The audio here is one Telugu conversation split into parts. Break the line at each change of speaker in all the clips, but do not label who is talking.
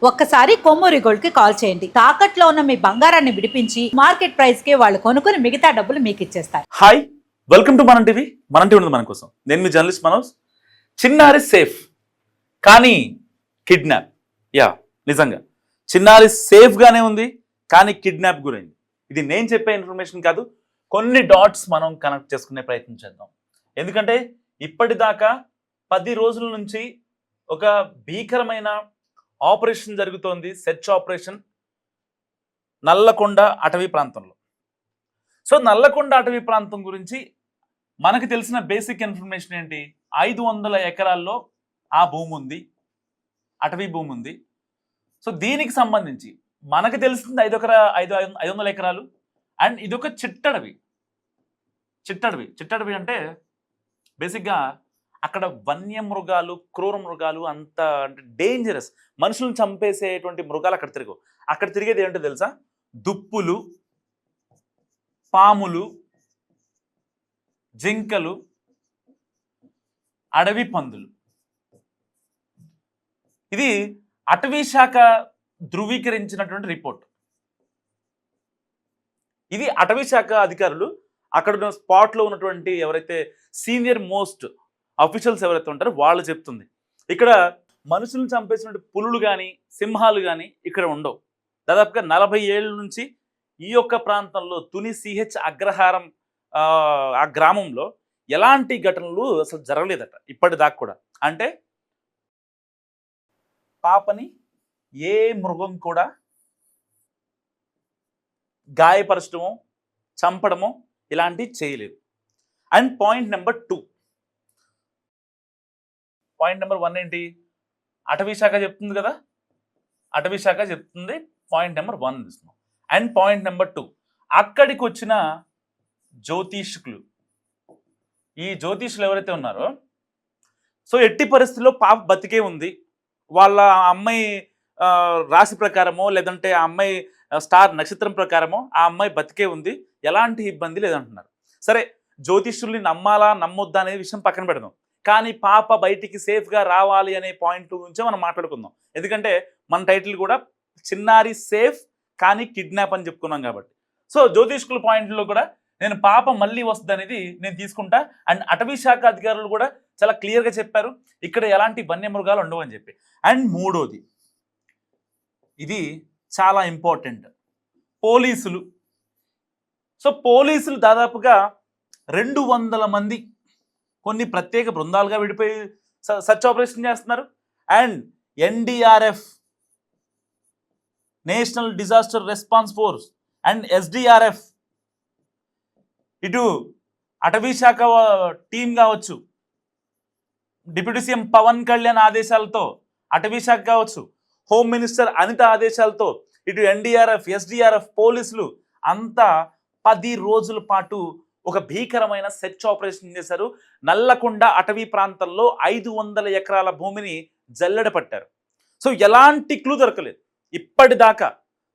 ఒక్కసారి కొమ్మూరి గోల్డ్ కి కాల్ చేయండి. తాకట్లో ఉన్న మీ బంగారాన్ని విడిపించి మార్కెట్ ప్రైస్ కి వాళ్ళు కొనుక్కుని మిగతా డబ్బులు మీకు ఇచ్చేస్తారు.
హాయ్, వెల్కమ్ టు మనం టీవీ. మనం టీవీ ఉంది మన కోసం. నేను మీ జర్నలిస్ట్ మనోజ్. చిన్నారి సేఫ్ కానీ కిడ్నాప్. నిజంగా చిన్నారి సేఫ్ గానే ఉంది కానీ కిడ్నాప్ గురైంది. ఇది నేను చెప్పే ఇన్ఫర్మేషన్ కాదు, కొన్ని డాట్స్ మనం కనెక్ట్ చేసుకునే ప్రయత్నం చేద్దాం. ఎందుకంటే ఇప్పటిదాకా 10 రోజుల నుంచి ఒక భీకరమైన ఆపరేషన్ జరుగుతోంది, సెర్చ్ ఆపరేషన్ నల్లకొండ అటవీ ప్రాంతంలో. సో నల్లకొండ అటవీ ప్రాంతం గురించి మనకు తెలిసిన బేసిక్ ఇన్ఫర్మేషన్ ఏంటి? 500 ఎకరాల్లో ఆ భూమి ఉంది, అటవీ భూమి ఉంది. సో దీనికి సంబంధించి మనకు తెలిసింది 500 ఎకరాలు. అండ్ ఇదొక చిట్టడవి. చిట్టడవి అంటే బేసిక్గా అక్కడ వన్యమృగాలు, క్రూర మృగాలు, అంత అంటే డేంజరస్, మనుషులను చంపేసేటువంటి మృగాలు అక్కడ తిరగవు. అక్కడ తిరిగేది ఏంటో తెలుసా? దుప్పులు, పాములు, జింకలు, అడవి పందులు. ఇది అటవీ శాఖ ధృవీకరించినటువంటి రిపోర్ట్. ఇది అటవీ శాఖ అధికారులు అక్కడ ఉన్న స్పాట్లో ఉన్నటువంటి ఎవరైతే సీనియర్ మోస్ట్ అఫీషియల్స్ ఎవరైతే ఉంటారో వాళ్ళు చెప్తుంది. ఇక్కడ మనుషులను చంపేసినటువంటి పులులు కానీ సింహాలు కానీ ఇక్కడ ఉండవు. దాదాపుగా 40 ఏళ్ళ నుంచి ఈ యొక్క ప్రాంతంలో తుని సిహెచ్ అగ్రహారం ఆ గ్రామంలో ఎలాంటి ఘటనలు అసలు జరగలేదట ఇప్పటిదాకా కూడా. అంటే పాపని ఏ మృగం కూడా గాయపరచడమో చంపడమో ఇలాంటివి చేయలేదు. అండ్ పాయింట్ నెంబర్ 1 ఏంటి? అటవీ శాఖ చెప్తుంది కదా, అటవీ శాఖ చెప్తుంది. పాయింట్ నెంబర్ 1 ఇస్తున్నాం. అండ్ పాయింట్ నెంబర్ 2, అక్కడికి వచ్చిన జ్యోతిష్కులు, ఈ జ్యోతిష్యులు ఎవరైతే ఉన్నారో, సో ఎట్టి పరిస్థితుల్లో పాప బతికే ఉంది, వాళ్ళ అమ్మాయి రాశి ప్రకారమో లేదంటే ఆ అమ్మాయి స్టార్ నక్షత్రం ప్రకారమో ఆ అమ్మాయి బతికే ఉంది, ఎలాంటి ఇబ్బంది లేదంటున్నారు. సరే, జ్యోతిష్యుల్ని నమ్మాలా నమ్మొద్దా అనే విషయం పక్కన పెడదాం. కానీ పాప బయటికి సేఫ్గా రావాలి అనే పాయింట్ గురించే మనం మాట్లాడుకుందాం. ఎందుకంటే మన టైటిల్ కూడా చిన్నారి సేఫ్ కానీ కిడ్నాప్ అని చెప్పుకున్నాం కాబట్టి. సో జ్యోతిష్కుల పాయింట్లో కూడా నేను పాప మళ్ళీ వస్తుంది అనేది నేను తీసుకుంటా. అండ్ అటవీ శాఖ అధికారులు కూడా చాలా క్లియర్గా చెప్పారు ఇక్కడ ఎలాంటి వన్యమృగాలు ఉండవు అని చెప్పి. అండ్ మూడోది, ఇది చాలా ఇంపార్టెంట్, పోలీసులు. సో పోలీసులు దాదాపుగా 200 మంది కొన్ని ప్రత్యేక బృందాలుగా విడిపోయి సర్చ్ ఆపరేషన్ చేస్తున్నారు. And NDRF, national disaster response force, and SDRF, ఇటు అటవీ శాఖ టీం కావచ్చు, డిప్యూటీ సీఎం పవన్ కళ్యాణ్ ఆదేశాలతో అటవీ శాఖ కావచ్చు, హోమ్ మినిస్టర్ అనిత ఆదేశాలతో ఇటు ఎన్డీఆర్ఎఫ్, ఎస్డిఆర్ఎఫ్, పోలీసులు అంతా 10 రోజుల పాటు ఒక భీకరమైన సెర్చ్ ఆపరేషన్ చేశారు. నల్లకొండ అటవీ ప్రాంతంలో 500 ఎకరాల భూమిని జల్లెడ పట్టారు. సో ఎలాంటి క్లూ దొరకలేదు ఇప్పటిదాకా,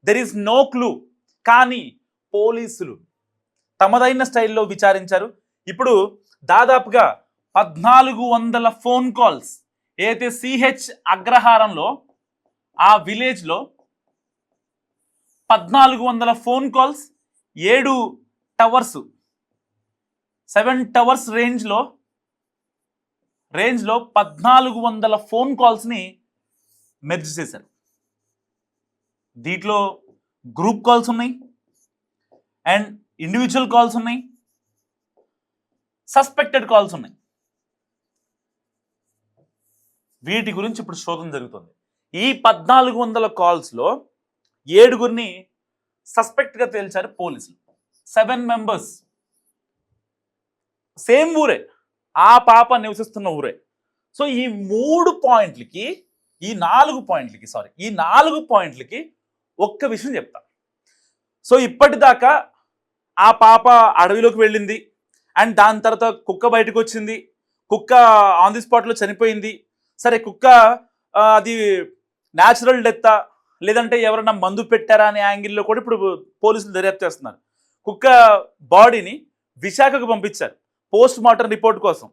దెర్ ఈస్ నో క్లూ. కానీ పోలీసులు తమదైన స్టైల్లో విచారించారు. ఇప్పుడు దాదాపుగా 1400 ఫోన్ కాల్స్ ఏదైతే సిహెచ్ అగ్రహారంలో ఆ విలేజ్లో 1400 ఫోన్ కాల్స్, 7 టవర్స్, 7 టవర్స్ రేంజ్లో 1400 ఫోన్ కాల్స్ని మెర్జ్ చేశారు. దీంట్లో గ్రూప్ కాల్స్ ఉన్నాయి అండ్ ఇండివిజువల్ కాల్స్ ఉన్నాయి, సస్పెక్టెడ్ కాల్స్ ఉన్నాయి. వీటి గురించి ఇప్పుడు శోధన జరుగుతుంది. ఈ 1400 కాల్స్లో 7గురిని సస్పెక్ట్గా తేల్చారు పోలీసులు. 7 మెంబర్స్, సేమ్ ఊరే, ఆ పాప నివసిస్తున్న ఊరే. సో ఈ 4 పాయింట్లకి ఒక్క విషయం చెప్తా. సో ఇప్పటిదాకా ఆ పాప అడవిలోకి వెళ్ళింది అండ్ దాని తర్వాత కుక్క బయటకు వచ్చింది, కుక్క ఆన్ ది స్పాట్లో చనిపోయింది. సరే, కుక్క అది న్యాచురల్ డెత్తా లేదంటే ఎవరైనా మందు పెట్టారా అనే యాంగిల్లో కూడా ఇప్పుడు పోలీసులు దర్యాప్తు చేస్తున్నారు. కుక్క బాడీని విశాఖకు పంపించారు పోస్ట్ మార్టం రిపోర్ట్ కోసం.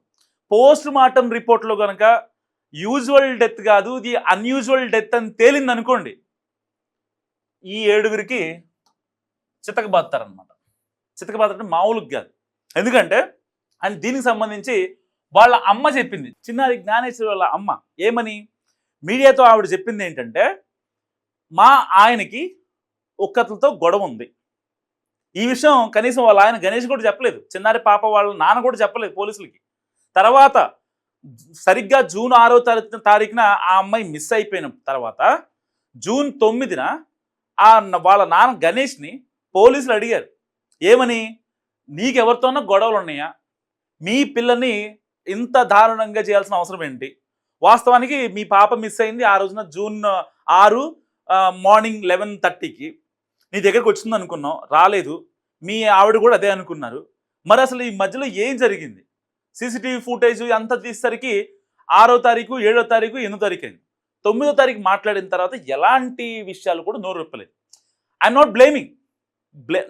పోస్ట్ మార్టం రిపోర్ట్లో కనుక యూజువల్ డెత్ కాదు, ఇది అన్యూజువల్ డెత్ అని తేలింది అనుకోండి, ఈ 7గురికి చితకబాతారనమాట. చితకబాతంటే మామూలుగా కాదు. ఎందుకంటే అండ్ దీనికి సంబంధించి వాళ్ళ అమ్మ చెప్పింది, చిన్నారి జ్ఞానేశ్వరి వాళ్ళ అమ్మ ఏమని మీడియాతో ఆవిడ చెప్పింది ఏంటంటే, మా ఆయనకి ఒక్కరితో గొడవ ఉంది. ఈ విషయం కనీసం వాళ్ళ ఆయన గణేష్ కూడా చెప్పలేదు, చిన్నారి పాప వాళ్ళ నాన్న కూడా చెప్పలేదు పోలీసులకి. తర్వాత సరిగ్గా జూన్ 6వ తారీఖున ఆ అమ్మాయి మిస్ అయిపోయిన తర్వాత జూన్ 9న వాళ్ళ నాన్న గణేష్ని పోలీసులు అడిగారు, ఏమని, నీకెవరితోనో గొడవలు ఉన్నాయా, మీ పిల్లని ఇంత దారుణంగా చేయాల్సిన అవసరం ఏంటి, వాస్తవానికి మీ పాప మిస్ అయింది ఆ రోజున జూన్ 6 మార్నింగ్ 11:30కి నీ దగ్గరకు వచ్చింది అనుకున్నాం, రాలేదు, మీ ఆవిడ కూడా అదే అనుకున్నారు, మరి అసలు ఈ మధ్యలో ఏం జరిగింది, సీసీటీవీ ఫుటేజ్ అంతా తీసేసరికి 6వ తారీఖు 7వ తారీఖు 8వ తారీఖు అయింది. 9వ తారీఖు మాట్లాడిన తర్వాత ఎలాంటి విషయాలు కూడా నోరు విప్పలేదు. ఐఎమ్ నాట్ బ్లేమింగ్,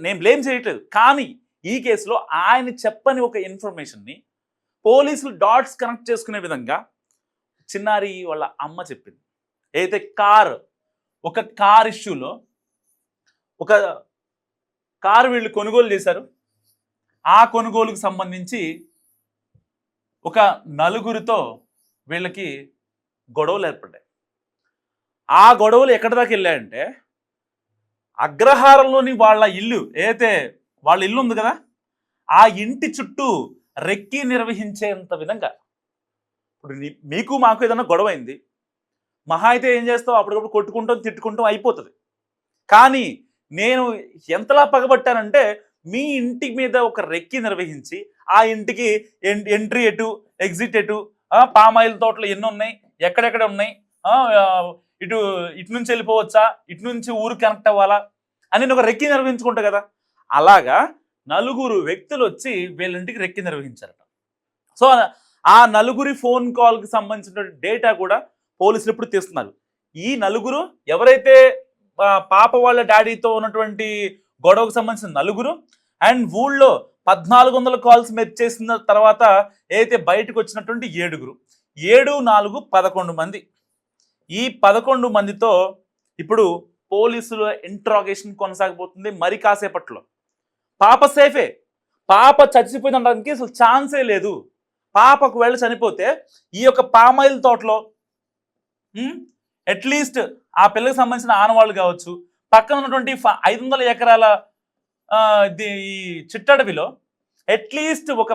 నేను బ్లేమ్ చేయట్లేదు, కానీ ఈ కేసులో ఆయన చెప్పని ఒక ఇన్ఫర్మేషన్ని పోలీసులు డాట్స్ కనెక్ట్ చేసుకునే విధంగా చిన్నారి వాళ్ళ అమ్మ చెప్పింది. అయితే ఒక కార్ ఇష్యూలో ఒక కారు వీళ్ళు కొనుగోలు చేశారు, ఆ కొనుగోలుకు సంబంధించి ఒక 4గురితో వీళ్ళకి గొడవలు ఏర్పడ్డాయి. ఆ గొడవలు ఎక్కడి దాకా వెళ్ళాయంటే, అగ్రహారంలోని వాళ్ళ ఇల్లు ఏదైతే వాళ్ళ ఇల్లు ఉంది కదా, ఆ ఇంటి చుట్టూ రెక్కి నిర్వహించేంత విధంగా. ఇప్పుడు మీకు మాకు ఏదైనా గొడవ అయింది, మహా అయితే ఏం చేస్తావు, అప్పటికప్పుడు కొట్టుకుంటాం తిట్టుకుంటాం అయిపోతుంది. కానీ నేను ఎంతలా పగబట్టానంటే, మీ ఇంటి మీద ఒక రెక్కి నిర్వహించి ఆ ఇంటికి ఎంట్రీ ఎటు ఎగ్జిట్ ఎటు, పామాయిల్ తోటలు ఎన్ని ఉన్నాయి, ఎక్కడెక్కడ ఉన్నాయి, ఇటు నుంచి వెళ్ళిపోవచ్చా, ఇటు నుంచి ఊరు కనెక్ట్ అవ్వాలా అని ఒక రెక్కి నిర్వహించుకుంటా కదా, అలాగా 4 వ్యక్తులు వచ్చి వీళ్ళ ఇంటికి రెక్కి నిర్వహించారట. సో ఆ 4 ఫోన్ కాల్కి సంబంధించిన డేటా కూడా పోలీసులు ఇప్పుడు తీస్తున్నారు. ఈ 4 ఎవరైతే పాప వాళ్ళ డాడీతో ఉన్నటువంటి గొడవకు సంబంధించిన 4 అండ్ ఊళ్ళో 1400 కాల్స్ మెచ్చేసిన తర్వాత ఏదైతే బయటకు వచ్చినటువంటి 7, 7, 4, 11 మంది. ఈ 11 మందితో ఇప్పుడు పోలీసుల ఇంట్రాగేషన్ కొనసాగబోతుంది మరి కాసేపట్లో. పాప సేఫే, పాప చచ్చిపోయిందనడానికి అసలు ఛాన్సే లేదు. పాప ఒకవేళ చనిపోతే ఈ యొక్క పామాయిల్ తోటలో అట్లీస్ట్ ఆ పిల్లకి సంబంధించిన ఆనవాళ్ళు కావచ్చు, పక్కన ఉన్నటువంటి 500 ఎకరాల ఈ చిట్టడవిలో అట్లీస్ట్ ఒక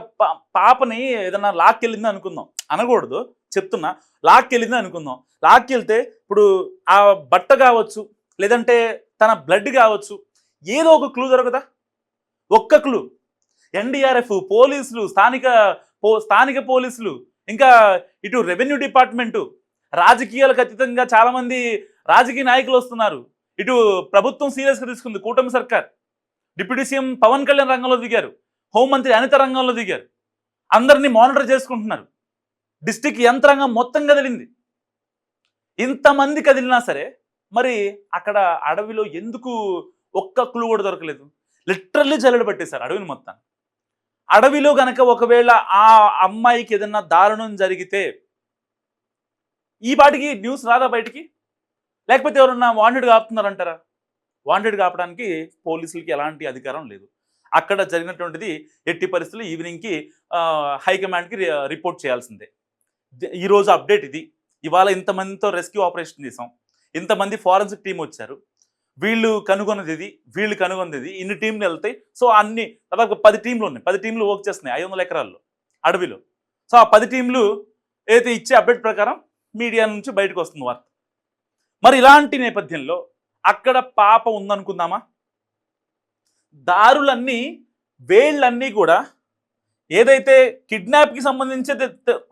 పాపని ఏదన్నా లాక్కెళ్ళింది అనుకుందాం, అనకూడదు చెప్తున్నా, లాక్కెళ్ళింది అనుకుందాం. లాక్కెళ్తే ఇప్పుడు ఆ బట్ట కావచ్చు, లేదంటే తన బ్లడ్ కావచ్చు, ఏదో ఒక క్లూ దొరకదా, ఒక్క క్లూ. ఎన్డీఆర్ఎఫ్, పోలీసులు, స్థానిక పోలీసులు, ఇంకా ఇటు రెవెన్యూ డిపార్ట్మెంటు, రాజకీయాలకు అతీతంగా చాలామంది రాజకీయ నాయకులు వస్తున్నారు. ఇటు ప్రభుత్వం సీరియస్గా తీసుకుంది, కూటమి సర్కార్, డిప్యూటీ సీఎం పవన్ కళ్యాణ్ రంగంలో దిగారు, హోంమంత్రి అనిత రంగంలో దిగారు, అందరినీ మానిటర్ చేసుకుంటున్నారు. డిస్టిక్ యంత్రాంగం మొత్తం కదిలింది. ఇంతమంది కదిలినా సరే మరి అక్కడ అడవిలో ఎందుకు ఒక్క క్లూ కూడా దొరకలేదు? లిటరల్లీ జల్లెడ పట్టేశారు అడవిని మొత్తం. అడవిలో గనక ఒకవేళ ఆ అమ్మాయికి ఏదన్నా దారుణం జరిగితే ఈ పాటికి న్యూస్ రాదా బయటికి? లేకపోతే ఎవరన్నా వాంటెడ్ కాపుతున్నారంటారా? వాంటెడ్ కాపడానికి పోలీసులకి ఎలాంటి అధికారం లేదు. అక్కడ జరిగినటువంటిది ఎట్టి పరిస్థితులు ఈవినింగ్కి హైకమాండ్కి రిపోర్ట్ చేయాల్సిందే. ఈరోజు అప్డేట్ ఇది. ఇవాళ ఇంతమందితో రెస్క్యూ ఆపరేషన్ చేసాం, ఇంతమంది ఫారెన్సిక్ టీం వచ్చారు, వీళ్ళు కనుగొన్నది ఇది, వీళ్ళు కనుగొన్నది ఇది, ఇన్ని టీంలు వెళ్తాయి. సో అన్ని దాదాపు 10 టీంలు ఉన్నాయి, 10 టీంలు వర్క్ చేస్తున్నాయి 500 ఎకరాల్లో అడవిలో. సో ఆ 10 టీంలు ఏదైతే ఇచ్చే అప్డేట్ ప్రకారం మీడియా నుంచి బయటకు వస్తుంది వార్త. మరి ఇలాంటి నేపథ్యంలో అక్కడ పాప ఉందనుకుందామా? దారులన్నీ వేళ్ళన్నీ కూడా ఏదైతే కిడ్నాప్కి సంబంధించి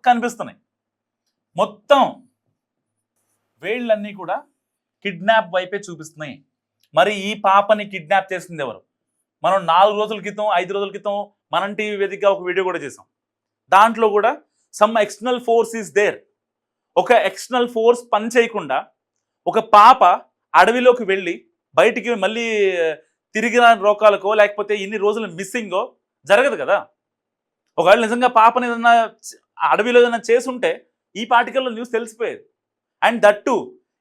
కనిపిస్తున్నాయి, మొత్తం వేళ్ళన్నీ కూడా కిడ్నాప్ వైపే చూపిస్తున్నాయి. మరి ఈ పాపని కిడ్నాప్ చేసింది ఎవరు? మనం 4 రోజుల క్రితం 5 రోజుల క్రితం మనం టీవీ వేదికగా ఒక వీడియో కూడా చేసాం. దాంట్లో కూడా some external force is there. ఒక ఎక్స్టర్నల్ ఫోర్స్ పని చేయకుండా ఒక పాప అడవిలోకి వెళ్ళి బయటికి మళ్ళీ తిరిగిన రోకాలకో లేకపోతే ఇన్ని రోజులు మిస్సింగో జరగదు కదా. ఒకవేళ నిజంగా పాపని ఏదన్నా అడవిలో ఏదైనా చేసుంటే ఈ పార్టికల్లో న్యూస్ తెలిసిపోయేది. అండ్ దట్టు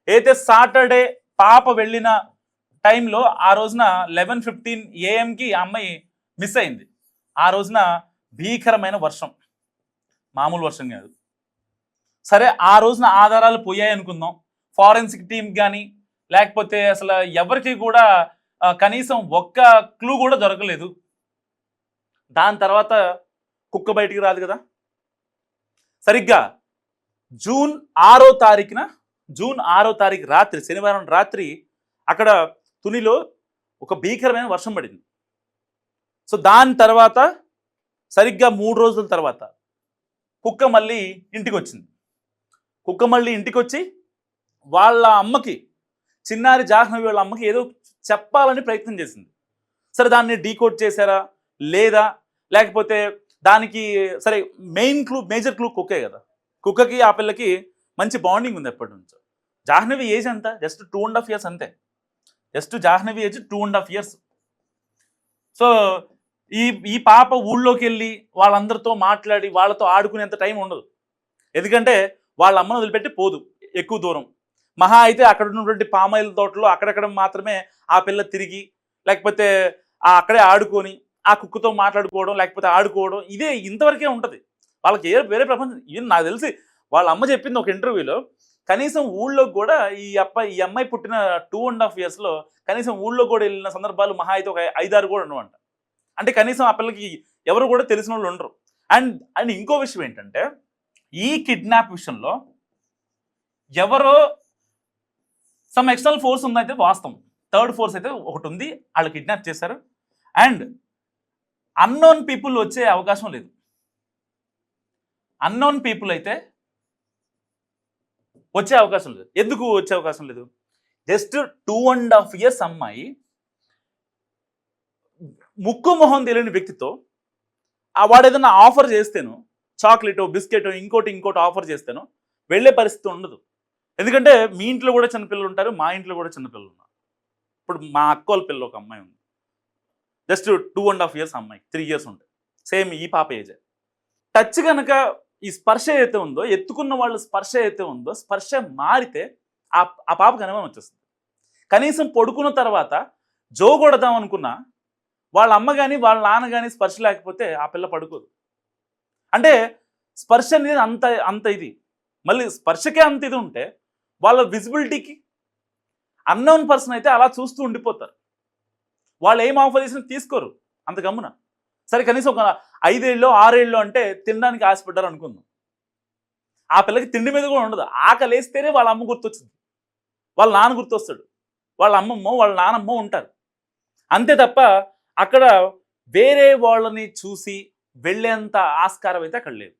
అయితే సాటర్డే పాప వెళ్ళిన టైంలో ఆ రోజున 11:15 AM ఆ అమ్మాయి మిస్ అయింది. ఆ రోజున భీకరమైన వర్షం, మామూలు వర్షం కాదు. సరే ఆ రోజున ఆధారాలు పోయాయి అనుకుందాం, ఫారెన్సిక్ టీం కానీ లేకపోతే అసలు ఎవరికి కూడా కనీసం ఒక్క క్లూ కూడా దొరకలేదు. దాని తర్వాత కుక్క బయటికి రాదు కదా. సరిగ్గా జూన్ 6వ తారీఖు రాత్రి, శనివారం రాత్రి అక్కడ తునిలో ఒక భీకరమైన వర్షం పడింది. సో దాని తర్వాత సరిగ్గా 3 రోజుల తర్వాత కుక్క మళ్ళీ ఇంటికి వచ్చింది. కుక్క మళ్ళీ ఇంటికి వచ్చి వాళ్ళ అమ్మకి, చిన్నారి జాహ్నవి వాళ్ళ అమ్మకి ఏదో చెప్పాలని ప్రయత్నం చేసింది. సరే దాన్ని డీకోడ్ చేశారా లేదా, లేకపోతే దానికి సరే మేజర్ క్లూ కుక్కే కదా. కుక్కకి ఆ పిల్లకి మంచి బాండింగ్ ఉంది ఎప్పటి నుంచో. జాహ్నవి ఏజ్ ఎంత, జస్ట్ 2.5 years అంతే. Jahnavi age 2.5 years. సో ఈ పాప ఊళ్ళోకి వెళ్ళి వాళ్ళందరితో మాట్లాడి వాళ్ళతో ఆడుకునేంత టైం ఉండదు. ఎందుకంటే వాళ్ళ అమ్మను వదిలిపెట్టి పోదు ఎక్కువ దూరం. మహా అయితే అక్కడ ఉన్నటువంటి పామాయిల్ తోటలో అక్కడక్కడ మాత్రమే ఆ పిల్ల తిరిగి, లేకపోతే అక్కడే ఆడుకొని ఆ కుక్కతో మాట్లాడుకోవడం, లేకపోతే ఆడుకోవడం, ఇదే ఇంతవరకే ఉంటుంది వాళ్ళకి. వేరే ప్రపంచం. ఈవెన్ నాకు తెలిసి వాళ్ళ అమ్మ చెప్పింది ఒక ఇంటర్వ్యూలో, కనీసం ఊళ్ళోకి కూడా ఈ అమ్మాయి పుట్టిన 2.5 yearsలో కనీసం ఊళ్ళో కూడా వెళ్ళిన సందర్భాలు మహా అయితే ఒక 5-6 కూడా ఉండవంట. అంటే కనీసం ఆ పిల్లకి ఎవరు కూడా తెలిసిన వాళ్ళు ఉండరు. అండ్ ఇంకో విషయం ఏంటంటే, ఈ కిడ్నాప్ విషయంలో ఎవరో సమ్ ఎక్స్టర్నల్ ఫోర్స్ ఉందైతే వాస్తవం. థర్డ్ ఫోర్స్ అయితే ఒకటి ఉంది, వాళ్ళు కిడ్నాప్ చేశారు. అండ్ అన్నోన్ పీపుల్ వచ్చే అవకాశం లేదు. అన్నోన్ పీపుల్ అయితే వచ్చే అవకాశం లేదు. ఎందుకు వచ్చే అవకాశం లేదు? జస్ట్ 2.5 years అమ్మాయి ముక్కు మొహం తెలియని వ్యక్తితో వాడు ఏదైనా ఆఫర్ చేస్తేనో, చాక్లెటో బిస్కెటో ఇంకోటి ఆఫర్ చేస్తేనో వెళ్ళే పరిస్థితి ఉండదు. ఎందుకంటే మీ ఇంట్లో కూడా చిన్నపిల్లలు ఉంటారు, మా ఇంట్లో కూడా చిన్నపిల్లలు ఉన్నారు. ఇప్పుడు మా అక్క వాళ్ళ పిల్ల ఒక అమ్మాయి ఉంది, జస్ట్ 2.5 years అమ్మాయి, 3 years ఉంటాయి, సేమ్ ఈ పాప ఏజే. టచ్ కనుక ఈ స్పర్శ అయితే ఉందో, ఎత్తుకున్న వాళ్ళు స్పర్శ అయితే ఉందో, స్పర్శ మారితే ఆ పాపకు అనుమానం వచ్చేస్తుంది. కనీసం పడుకున్న తర్వాత జో కొడదాం అనుకున్నా వాళ్ళ అమ్మ కానీ వాళ్ళ నాన్న కానీ స్పర్శ లేకపోతే ఆ పిల్ల పడుకోదు. అంటే స్పర్శ అనేది అంత ఇది. మళ్ళీ స్పర్శకే అంత ఇది ఉంటే వాళ్ళ విజిబిలిటీకి అన్నోన్ పర్సన్ అయితే అలా చూస్తూ ఉండిపోతారు. వాళ్ళు ఏం ఆఫర్ చేసినా తీసుకోరు అంత గమ్మున. సరే కనీసం ఒక 5 ఏళ్ళు 6 ఏళ్ళు అంటే తినడానికి ఆశపడ్డారు అనుకుందాం. ఆ పిల్లకి తిండి మీద కూడా ఉండదు. ఆకలేస్తేనే వాళ్ళ అమ్మ గుర్తొచ్చింది, వాళ్ళ నాన్న గుర్తొస్తాడు, వాళ్ళ అమ్మమ్మ వాళ్ళ నానమ్మ ఉంటారు. అంతే తప్ప అక్కడ వేరే వాళ్ళని చూసి వెళ్ళేంత ఆస్కారం అయితే అక్కడ లేదు.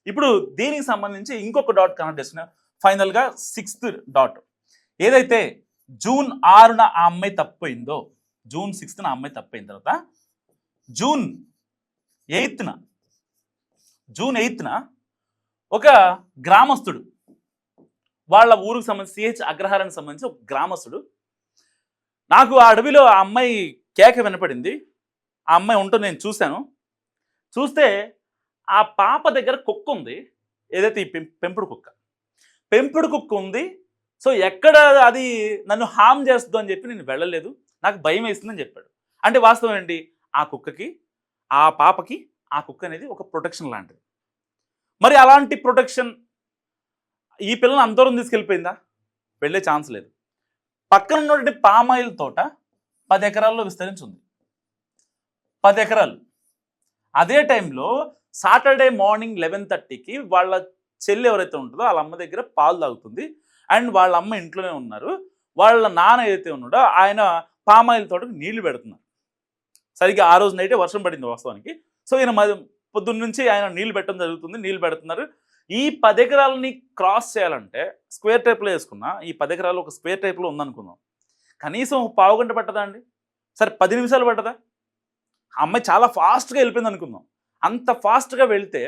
ఇప్పుడు దీనికి సంబంధించి ఇంకొక డాట్ కనెక్ట్ చేసిన ఫైనల్గా 6th డాట్. ఏదైతే జూన్ 6న ఆ అమ్మాయి తప్పిపోయిందో, జూన్ 6న ఆ అమ్మాయి తప్పిపోయిన తర్వాత జూన్ 8న ఒక గ్రామస్తుడు, వాళ్ళ ఊరికి సంబంధించి సిహెచ్ అగ్రహారానికి సంబంధించి ఒక గ్రామస్తుడు, నాకు ఆ అడవిలో ఆ అమ్మాయి కేక వినపడింది, ఆ అమ్మాయి ఉంటుంది, నేను చూశాను. చూస్తే ఆ పాప దగ్గర కుక్క ఉంది, ఏదైతే ఈ పెంపుడు కుక్క ఉంది. సో ఎక్కడ అది నన్ను హామ్ చేస్తుందో అని చెప్పి నేను వెళ్ళలేదు, నాకు భయం వేస్తుందని చెప్పాడు. అంటే వాస్తవం ఏంటి, ఆ కుక్కకి ఆ పాపకి ఆ కుక్క అనేది ఒక ప్రొటెక్షన్ లాంటిది. మరి అలాంటి ప్రొటెక్షన్ ఈ పిల్లని అంత దూరం తీసుకెళ్ళిపోయిందా? వెళ్ళే ఛాన్స్ లేదు. పక్కన ఉన్నటువంటి పామాయిల్ తోట 10 ఎకరాల్లో విస్తరించింది, 10 ఎకరాలు. అదే టైంలో సాటర్డే మార్నింగ్ 11:30కి వాళ్ళ చెల్లి ఎవరైతే ఉంటుందో వాళ్ళ అమ్మ దగ్గర పాలు తాగుతుంది. అండ్ వాళ్ళ అమ్మ ఇంట్లోనే ఉన్నారు. వాళ్ళ నాన్న ఏదైతే ఉన్నాడో ఆయన పామాయిల్ తోటకు నీళ్లు పెడుతున్నారు. సరిగ్గా ఆ రోజు నైటే వర్షం పడింది వాస్తవానికి. సో ఈయన పొద్దున్న నుంచి ఆయన నీళ్లు పెట్టడం జరుగుతుంది, నీళ్లు పెడుతున్నారు. ఈ 10 ఎకరాలని క్రాస్ చేయాలంటే స్క్వేర్ టైప్లో వేసుకున్నా, ఈ 10 ఎకరాలు ఒక స్క్వేర్ టైప్లో ఉందనుకుందాం, కనీసం ఒక పావు గంట పట్టదా అండి? సరే 10 నిమిషాలు పట్టదా? ఆ అమ్మాయి చాలా ఫాస్ట్గా వెళ్ళిపోయింది అనుకుందాం. అంత ఫాస్ట్గా వెళ్తే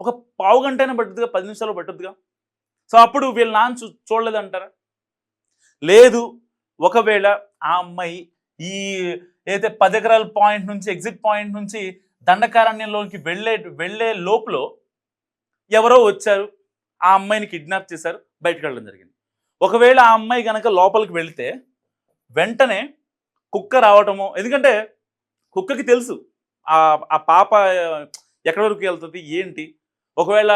ఒక పావు గంట అయినా పట్టుద్దిగా, 10 నిమిషాలు పట్టుద్దిగా. సో అప్పుడు వీళ్ళ నాన్న చూడలేదంటారా? లేదు, ఒకవేళ ఆ అమ్మాయి ఈ ఏదైతే 10 ఎకరాల పాయింట్ నుంచి, ఎగ్జిట్ పాయింట్ నుంచి దండకారణ్యంలోకి వెళ్ళే లోపల ఎవరో వచ్చారు, ఆ అమ్మాయిని కిడ్నాప్ చేశారు, బయటకు వెళ్ళడం జరిగింది. ఒకవేళ ఆ అమ్మాయి కనుక లోపలికి వెళితే వెంటనే కుక్క రావటము, ఎందుకంటే కుక్కకి తెలుసు ఆ ఆ పాప ఎక్కడి వరకు వెళ్తుంది ఏంటి. ఒకవేళ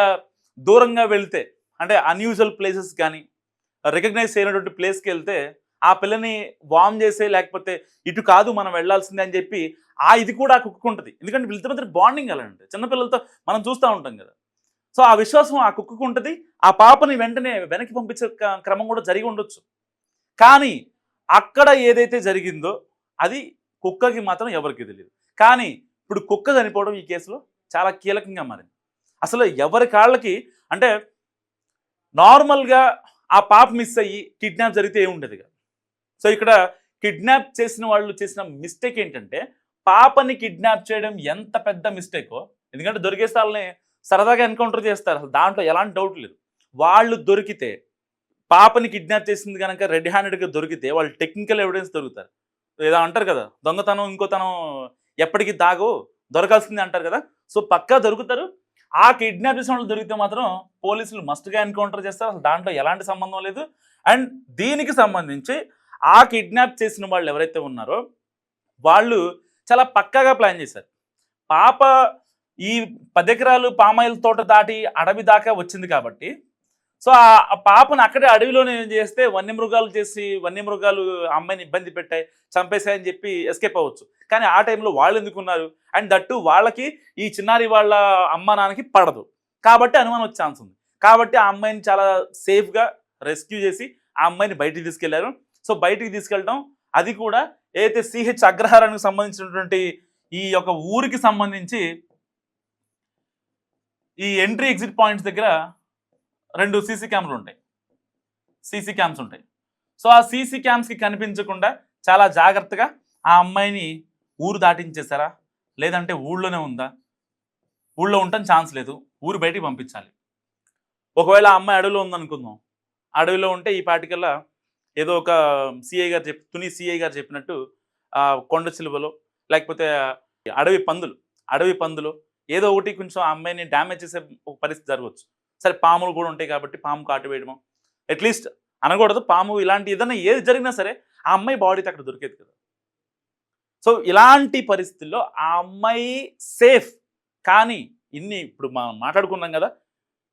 దూరంగా వెళ్తే అంటే అన్యూజువల్ ప్లేసెస్ కానీ రికగ్నైజ్ చేయనటువంటి ప్లేస్కి వెళ్తే ఆ పిల్లని వార్మ్ చేసే, లేకపోతే ఇటు కాదు మనం వెళ్ళాల్సిందే అని చెప్పి ఇది కూడా ఆ కుక్క ఉంటుంది. ఎందుకంటే వీళ్ళిద్దరి మధ్య బాండింగ్ అలా ఉంటుంది, చిన్నపిల్లలతో మనం చూస్తూ ఉంటాం కదా. సో ఆ విశ్వాసం ఆ కుక్కకు ఉంటుంది. ఆ పాపని వెంటనే వెనక్కి పంపించే క్రమం కూడా జరిగి ఉండొచ్చు. కానీ అక్కడ ఏదైతే జరిగిందో అది కుక్కకి మాత్రం ఎవరికి తెలియదు. కానీ ఇప్పుడు కుక్క చనిపోవడం ఈ కేసులో చాలా కీలకంగా మారింది. అసలు ఎవరి కాళ్ళకి అంటే నార్మల్గా ఆ పాప మిస్ అయ్యి కిడ్నాప్ జరిగితే ఏముండదు కదా. సో ఇక్కడ కిడ్నాప్ చేసిన వాళ్ళు చేసిన మిస్టేక్ ఏంటంటే పాపని కిడ్నాప్ చేయడం ఎంత పెద్ద మిస్టేకో. ఎందుకంటే దొరికేస్తే వాళ్ళని సరదాగా ఎన్కౌంటర్ చేస్తారు, అసలు దాంట్లో ఎలాంటి డౌట్ లేదు. వాళ్ళు దొరికితే పాపని కిడ్నాప్ చేసింది కనుక రెడ్ హ్యాండెడ్గా దొరికితే వాళ్ళు టెక్నికల్ ఎవిడెన్స్ దొరుకుతారు. ఏదో అంటారు కదా, దొంగతనం ఇంకోతనం ఎప్పటికీ దాగు దొరకాల్సిందే అంటారు కదా. సో పక్కా దొరుకుతారు. ఆ కిడ్నాప్ చేసిన వాళ్ళు దొరికితే మాత్రం పోలీసులు మస్ట్గా ఎన్కౌంటర్ చేస్తారు, అసలు దాంట్లో ఎలాంటి సంబంధం లేదు. అండ్ దీనికి సంబంధించి ఆ కిడ్నాప్ చేసిన వాళ్ళు ఎవరైతే ఉన్నారో వాళ్ళు చాలా పక్కాగా ప్లాన్ చేశారు. పాప ఈ 10 ఎకరాలు పామాయిల్ తోట దాటి అడవి దాకా వచ్చింది కాబట్టి సో ఆ పాపను అక్కడే అడవిలోనే చేస్తే వన్యమృగాలు అమ్మాయిని ఇబ్బంది పెట్టాయి, చంపేశాయని చెప్పి ఎస్కేప్ అవ్వచ్చు. కానీ ఆ టైంలో వాళ్ళు ఎందుకున్నారు, అండ్ దట్టు వాళ్ళకి ఈ చిన్నారి వాళ్ళ అమ్మ నాన్నకి పడదు కాబట్టి అనుమానం వచ్చే ఛాన్స్ ఉంది. కాబట్టి ఆ అమ్మాయిని చాలా సేఫ్గా రెస్క్యూ చేసి ఆ అమ్మాయిని బయటికి తీసుకెళ్లారు. సో బయటికి తీసుకెళ్ళడం అది కూడా ఏదైతే సిహెచ్ అగ్రహారానికి సంబంధించినటువంటి ఈ యొక్క ఊరికి సంబంధించి ఈ ఎంట్రీ ఎగ్జిట్ పాయింట్స్ దగ్గర 2 సీసీ క్యామ్లు ఉంటాయి, సీసీ క్యామ్స్ ఉంటాయి. సో ఆ సీసీ క్యామ్స్కి కనిపించకుండా చాలా జాగ్రత్తగా ఆ అమ్మాయిని ఊరు దాటించేశారా, లేదంటే ఊళ్ళోనే ఉందా, ఊళ్ళో ఉండటం ఛాన్స్ లేదు, ఊరు బయటికి పంపించాలి. ఒకవేళ ఆ అమ్మాయి అడవిలో ఉందనుకుందాం, అడవిలో ఉంటే ఈ పాటికల్లా ఏదో ఒక తుని సిఐ గారు చెప్పినట్టు కొండ చిలువలో లేకపోతే అడవి పందులు ఏదో ఒకటి కొంచెం ఆ అమ్మాయిని డ్యామేజ్ చేసే ఒక పరిస్థితి జరగవచ్చు. సరే పాములు కూడా ఉంటాయి కాబట్టి పాము కాటు వేయడము, అట్లీస్ట్ అనకూడదు పాము, ఇలాంటి ఏదైనా ఏది జరిగినా సరే ఆ అమ్మాయి బాడీతో అక్కడ దొరికేది కదా. సో ఇలాంటి పరిస్థితుల్లో ఆ అమ్మాయి సేఫ్. కానీ ఇప్పుడు మనం మాట్లాడుకున్నాం కదా,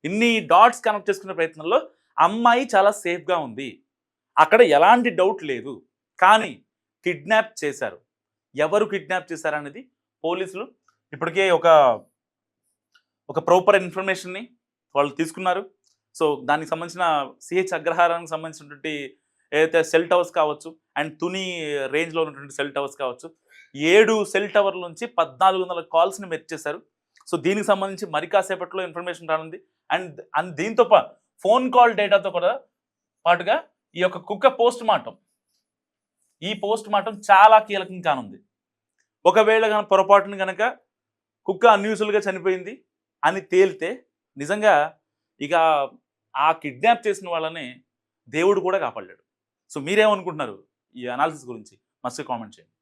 ఇన్ని డాట్స్ కనెక్ట్ చేసుకునే ప్రయత్నంలో అమ్మాయి చాలా సేఫ్గా ఉంది, అక్కడ ఎలాంటి డౌట్ లేదు. కానీ కిడ్నాప్ చేశారు, ఎవరు కిడ్నాప్ చేశారనేది పోలీసులు ఇప్పటికే ఒక ప్రాపర్ ఇన్ఫర్మేషన్ని వాళ్ళు తీసుకున్నారు. సో దానికి సంబంధించిన సిహెచ్ అగ్రహారానికి సంబంధించినటువంటి ఏదైతే సెల్ టవర్స్ కావచ్చు అండ్ తుని రేంజ్లో ఉన్నటువంటి సెల్ టవర్స్ కావచ్చు, 7 సెల్ టవర్ల నుంచి 1400 కాల్స్ని మెర్చేశారు. సో దీనికి సంబంధించి మరి కాసేపట్లో ఇన్ఫర్మేషన్ రానుంది. అండ్ దీంతో ఫోన్ కాల్ డేటాతో కూడా పాటుగా ఈ యొక్క కుక్క పోస్ట్ మార్టం చాలా కీలకం కానుంది. ఒకవేళ పొరపాటును కనుక కుక్క అన్యూజువల్గా చనిపోయింది అని తేలితే నిజంగా ఇక ఆ కిడ్నాప్ చేసిన వాళ్ళని దేవుడు కూడా కాపాడలేడు. సో మీరేమనుకుంటున్నారు ఈ అనాలిసిస్ గురించి? మస్తు కామెంట్ చేయండి.